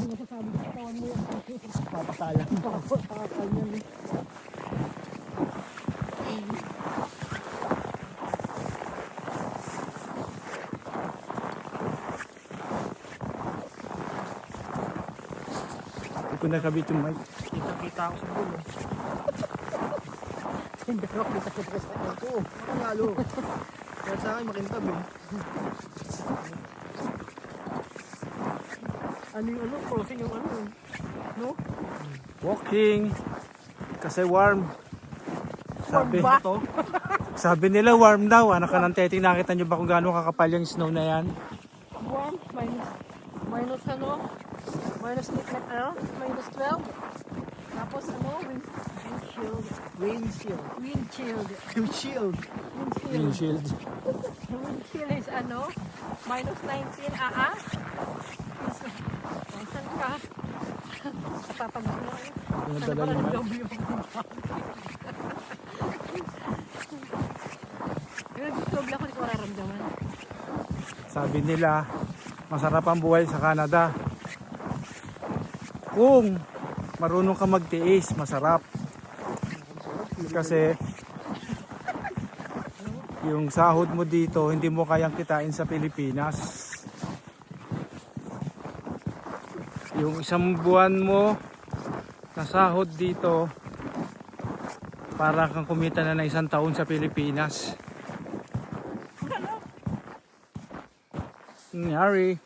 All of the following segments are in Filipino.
nasasabi sa katawan mo yan. Papasalan. Papasalan yan. Hindi ko nakabit yung mic. Kita ako sa dulo. Hindi ako kita ko sa ito. Lalo. Kaya sa akin makintab eh. Ano yung ano? Crossing yung ano? No? Walking. Kasi warm. Sabi, Warm ba? Ito. sabi nila warm daw. Ano ka ng teteng? Nakita nyo ba kung gaano kakapal yung snow na yan? Warm? Minus ano? Minus 12. Tapos ano? Windshield. Windshield. Windshield. Windshield. Windshield. Windshield is ano? Minus 19. Saan ka? Napapagano eh. Pinadala Ano naman. pala ng W? Pero gusto lang ko, hindi ko mararamdaman. Sabi nila, masarap ang buhay sa Canada. Kung marunong ka magtiis, masarap. Kasi yung sahod mo dito, hindi mo kayang kitain sa Pilipinas. Yung isang buwan mo na sahod dito, para kang kumita na ng isang taon sa Pilipinas. Nangyari.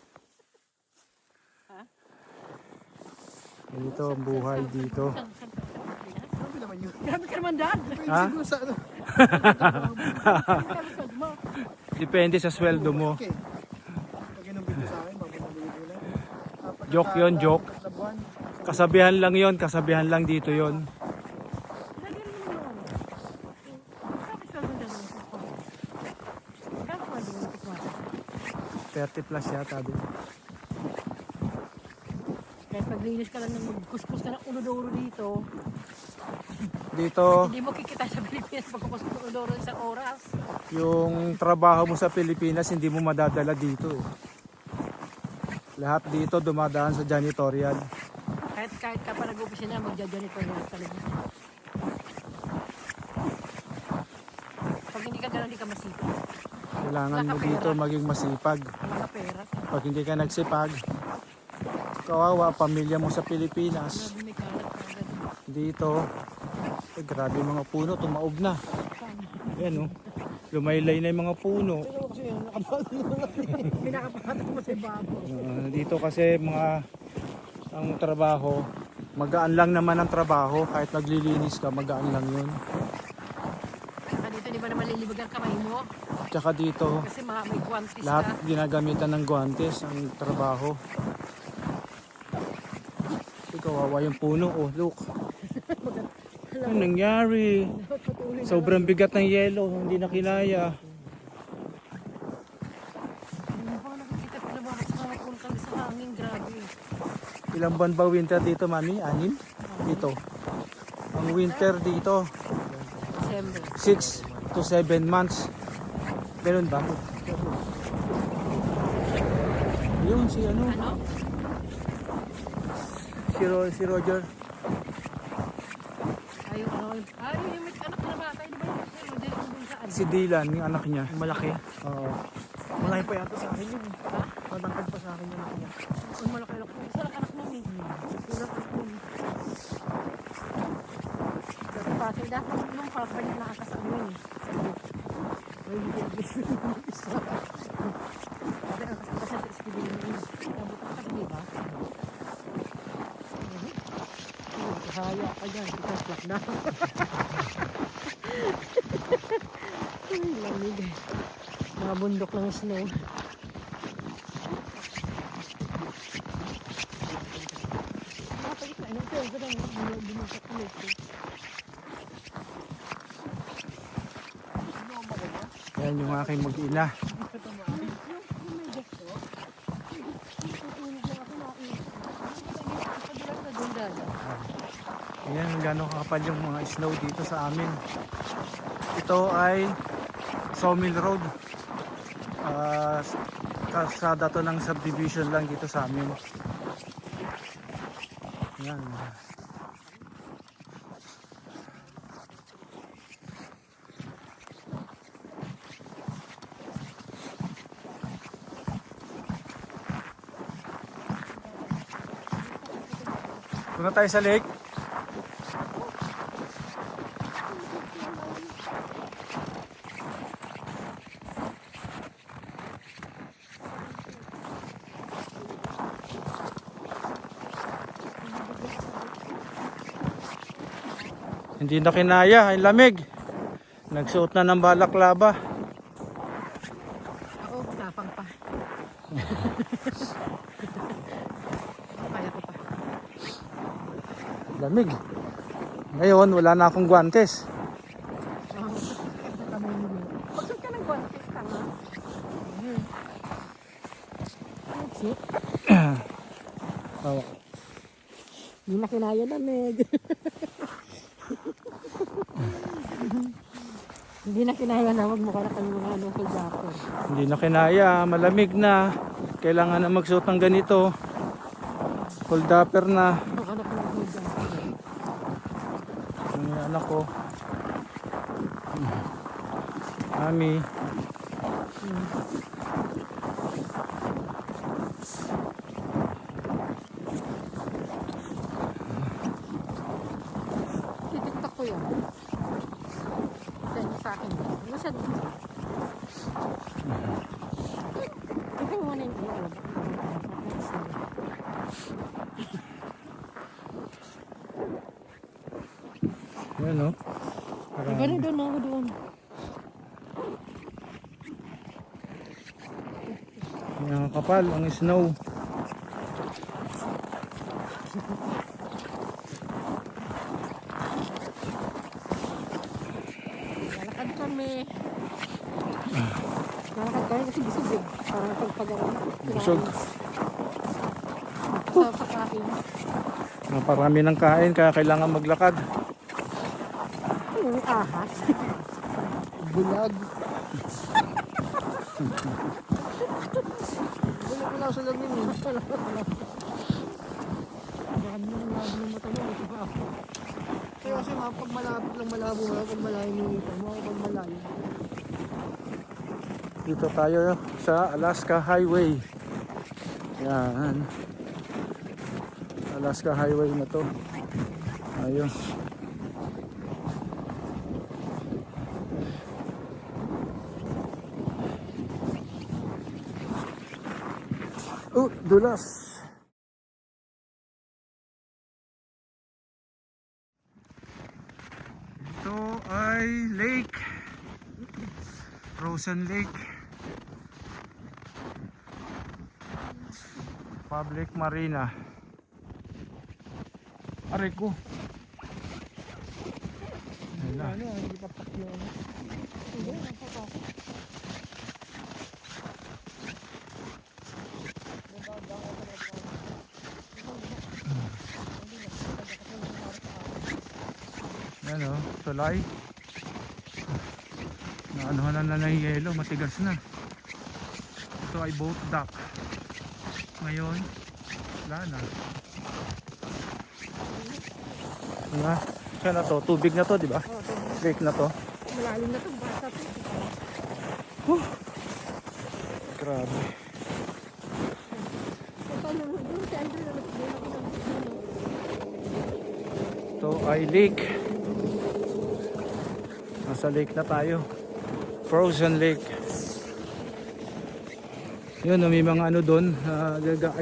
Dito ang buhay dito. Grabe naman yun. Grabe ka naman, Dad! Ha? Siguro sa ano. Depende sa sweldo mo. Okay. Pag inumbit mo sa akin, mabunod na. Joke yun, joke. Kasabihan lang yon, kasabihan lang dito yon. $30 plus yata din. Kahit maglinis ka lang ng magkuskus ka ng ulo-doro dito, Dito, hindi mo kikita sa Pilipinas magkuskus ng ulo-doro isang oras. yung trabaho mo sa Pilipinas, hindi mo madadala dito. Eh. Lahat dito dumadaan sa janitorial. Kahit ka pa nag-opisina, magja-janitor na talaga. Pag hindi ka gano'n, hindi ka masipag. Kailangan mo dito maging masipag. Wala ka pera. Pag hindi ka nagsipag, kawawa pamilya mo sa Pilipinas. Grabe may kalat. Dito, grabe yung mga puno, tumaob na. Ayan oh, lumaylay na yung mga puno. Pinakapakat mo sa babo. Dito kasi ang trabaho, magaan lang naman ang trabaho. Kahit maglilinis ka, magaan lang yun. Saka dito, di ba naman lilibag ang kamay mo? Tsaka dito, Kasi may guantes lahat ka. ginagamitan ng guantes ang trabaho. Kawawa yung puno. Oh, look. Ano nangyari? Sobrang bigat ng yelo, hindi na kinaya. Hindi pa nakikita ko na bakit sa mga kulkang sa hangin. Grabe. Ilang buwan ba winter dito, mami? 6? Dito. Ang winter dito, December. 6 to 7 months. Ganun ba? Yun, si ano? Ano? Si Roger. Ayun, yung may anak na bata. Di ba yung Roger yung dun saan? Si Dylan, yung anak niya. Malaki. Oo. Malaki pa yata sa akin yun. Matangkad pa sa akin yung anak niya. Ang malaki-laki. Isa lang anak nun eh. Isa lang anak nun. Kasi pasay dapat nung papalik na ka sa ano eh. Ay, hindi ko isa. Kasi ang kasama sa ispili mo yun. Nabutan ka di ba? Kaya ka dyan. Ikaslak na. Ay, lamig eh. Mga bundok ng snow. Napagit na. Anong pwede na bumasak ulit eh. Yan yung aking mag-ina. Ayan, gano'ng kakapal yung mga snow dito sa amin. Ito ay Sawmill Road. Kasada to ng subdivision lang dito sa amin. Yan. Punta tayo sa lake. Hindi na kinaya, ay lamig. Nagsuot na ng balaklava. Ako, tapang pa. Kaya ko pa. Lamig. Ngayon, wala na akong guantes. Pagsuot ka ng guantes ka nga. That's it. Oh, Hindi na kinaya na, Meg. Hindi na kinaya na, wag mo ka na kami mga ano sa jacket. hindi na kinaya, malamig na. Kailangan na magsuot ng ganito. Hold upper na. Wag ka na kami mga jacket. Yung anak ko. Mami. Titiktok ko yun. Send mo sa akin. Ano siya dito? Ito mo muna yung ano. Yan o. Gano'n doon ako doon. Yung kapal, ang snow. Lalakad kami. Lalakad kami kasi busog eh. Parang pagpagawa. Busog. Sa pagkain. Naparami ng kain kaya kailangan maglakad. Ano yung ahas? Bulag. Bulag wala sa lamin eh. Baka mo yung labo ng mata mo. Ito pa ako. Kaya kasi pag malapit lang malabo mo, pag malayo nilitan mo, pag malayo. Dito tayo sa Alaska Highway. Yan. Alaska Highway na to. Ayun. Dulas. Ito ay lake. Frozen Lake. Public Marina. Aray ko. Wala. Ano, hindi papak yun. Yan o, tulay. Naanuhan na ng yelo, matigas na. Ito ay boat dock. Ngayon, wala na. Nga, siya na to, tubig na to, di ba? Lake na to. Malalim na ito. Basta ito. Grabe. Paano doon? Si Andrew na nagpapalala ko ng Ito ay lake. Nasa lake na tayo. Frozen Lake. Yun, may mga ano doon,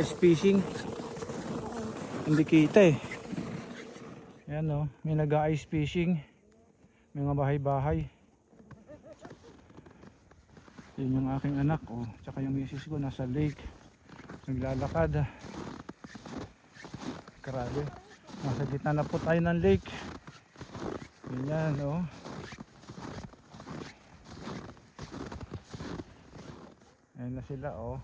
ice fishing. Hindi kita eh. Yan o, may nag-ice fishing. May mga bahay-bahay. Yun yung aking anak o, tsaka yung misis ko nasa lake. Naglalakad. Grabe. Nasa gitna na po tayo ng lake. Yan o. Ayan na sila oh.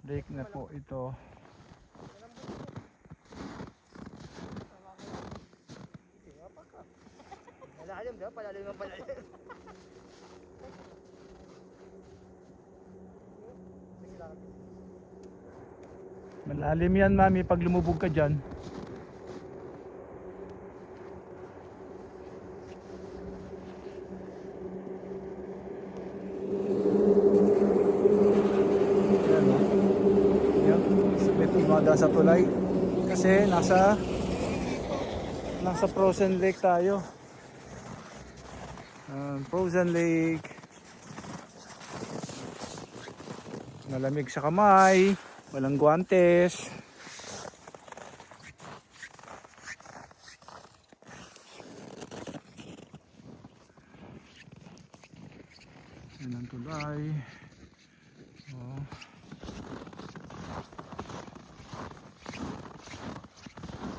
Lake na po ito. Malalim, di ba? Palalim ang palalim. Malalim yan, mami, pag lumubog ka dyan. Ayan, oh. Ayan, sabit umada sa tulay. Kasi nasa Frozen Lake tayo. Frozen Lake. Malamig sa kamay. Walang guantes. Yan ang tulay. Oh.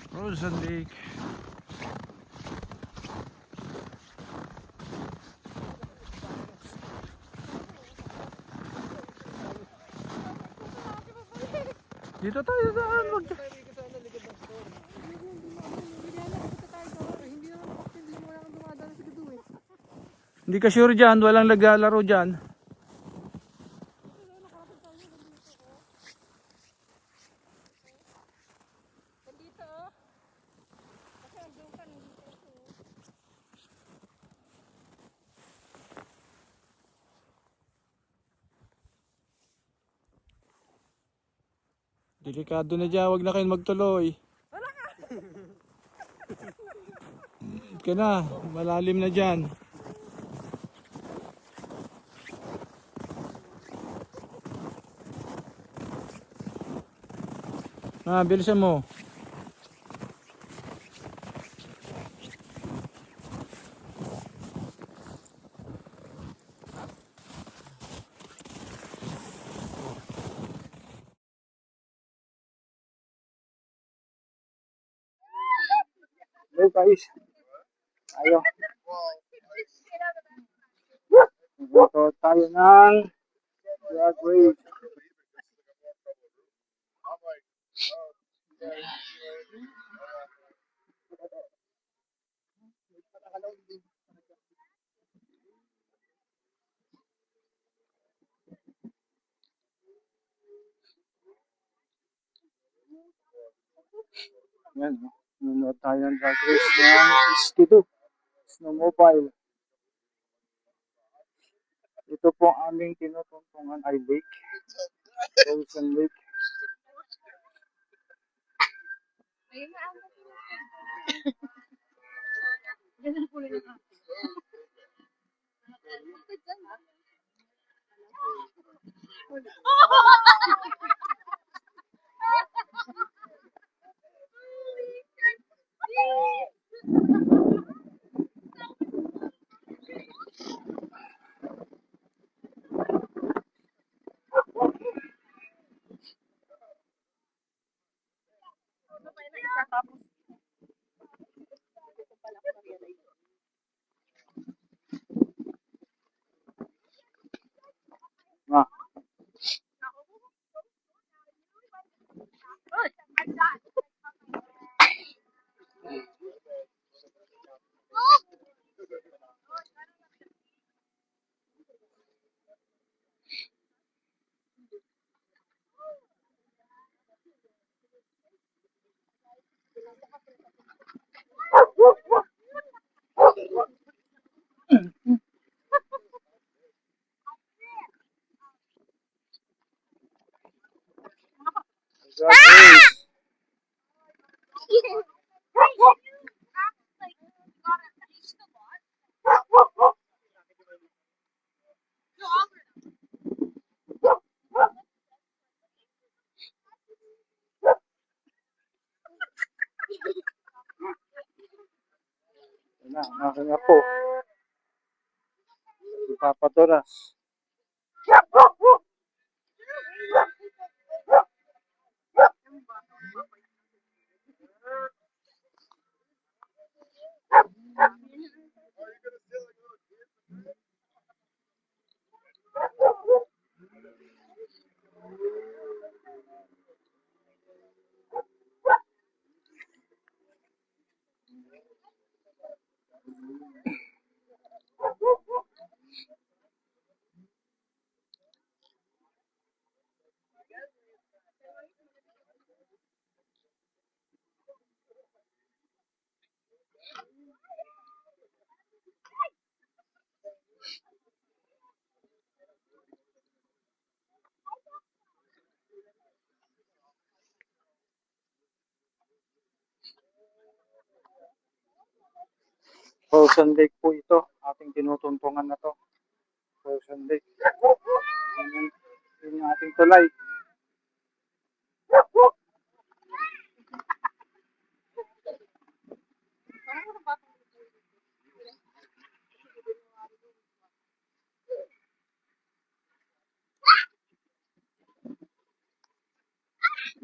Frozen Lake. Dito tayo daan, wag. Hindi ka sure dyan, walang naglalaro dyan. Delikado na dyan, wag na kayong magtuloy. Ka na, malalim na dyan. Bilisan mo. Hello guys. Ayo. Ito tayo ng drag race. Yan, nanonood tayo ng drag race ng Ski-Doo Snowmobile. Ito po ang aming tinutungtungan ay lake. Frozen Lake. Ah, drag race. Yan na, ang aking apo. Ipapaduras. Frozen Lake po ito. Ating tinutuntungan na to. Frozen Lake. Yun yung ating tulay.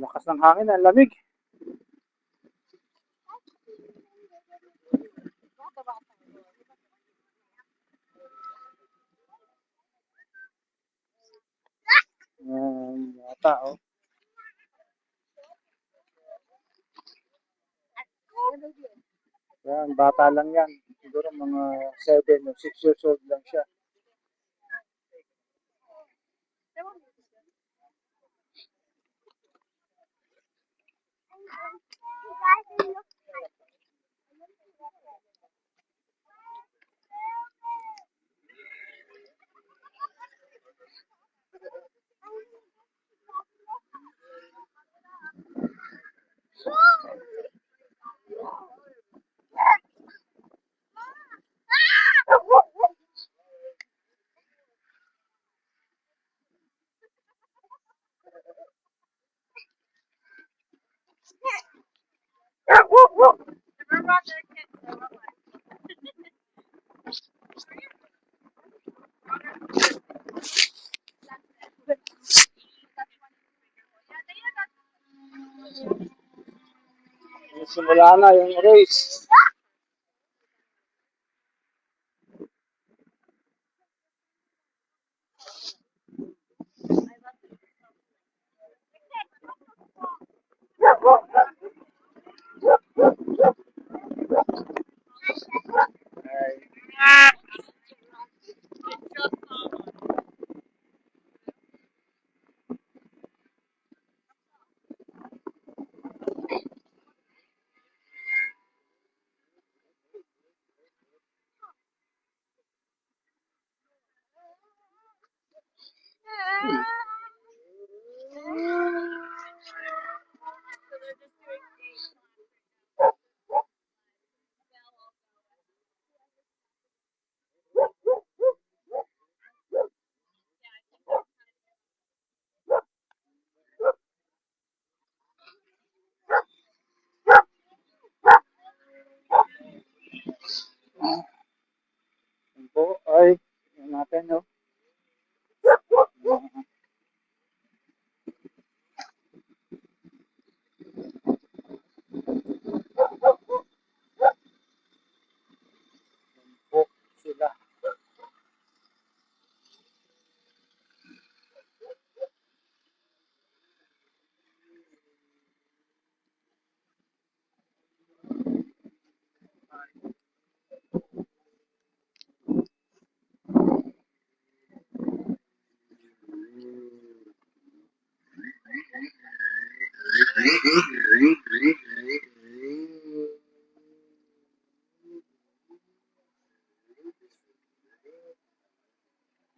Lakas ng hangin, ang lamig. Yata, oh. Yan, bata lang yan. Siguro mga 7 o 6 years old lang siya. Simula na yung race. Yan po, ay, yun natin, no? Po, sila.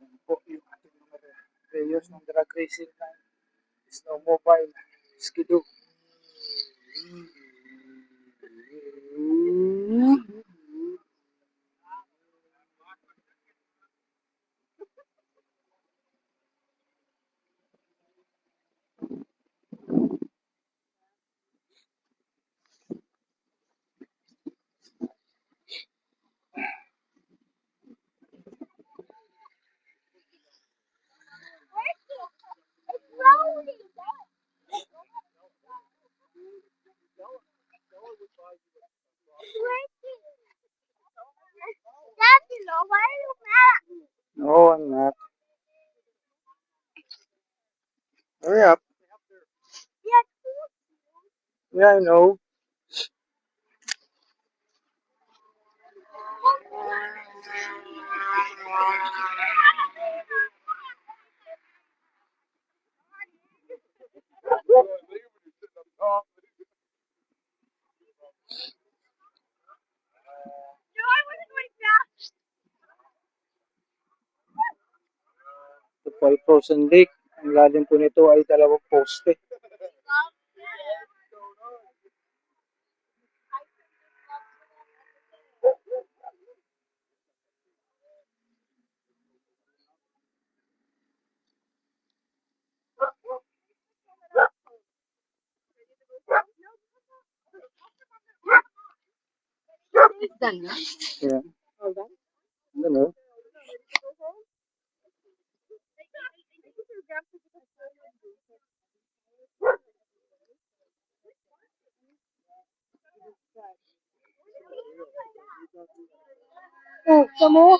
Yan po yung ating mga players ng drag racing na snowmobile, skidoo. No, I'm not. Hurry up. Yeah, I know. by Frozen Lake. Ang lalim po nito ay 2 poste. Ayan. Ano? Oh, tamo.